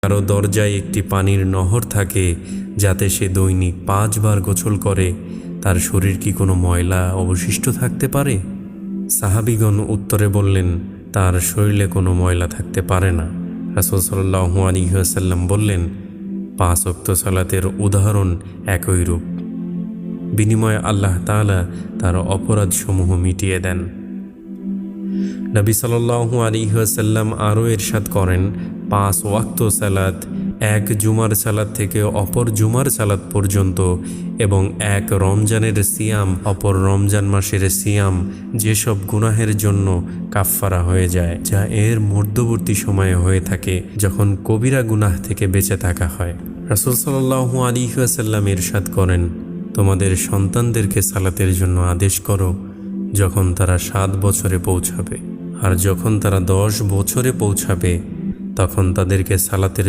কারো দরজায় একটি পানির নহর থাকে যাতে সে দৈনিক 5 বার গোসল করে, তার শরীর কি কোনো ময়লা অবশিষ্ট থাকতে পারে? সাহাবীগণ উত্তরে বললেন, তার শরীরে কোনো ময়লা থাকতে পারে না। রাসূল সাল্লাল্লাহু আলাইহি ওয়াসাল্লাম বললেন, 5 ওয়াক্ত সালাতের উদাহরণ একই রূপ। বিনিময়ে আল্লাহ তাআলা তার অপরাধসমূহ মিটিয়ে দেন। নবী সাল্লাল্লাহু আলাইহি ওয়াসাল্লাম আরও ইরশাদ করেন, 5 ওয়াক্ত সালাত এক জুমার সালাত থেকে অপর জুমার সালাত পর্যন্ত এবং এক রমজানের সিয়াম অপর রমজান মাসের সিয়াম যেসব গুনাহের জন্য কাফফারা হয়ে যায়, যা এর মধ্যবর্তী সময়ে হয়ে থাকে যখন কবিরা গুনাহ থেকে বেঁচে থাকা হয়। রাসূল সাল্লাল্লাহু আলাইহি ওয়াসাল্লাম ইরশাদ করেন, তোমাদের সন্তানদেরকে সালাতের জন্য আদেশ করো যখন তারা 7 বছরে পৌঁছাবে, আর যখন তারা 10 বছরে পৌঁছাবে তখন তাদেরকে সালাতের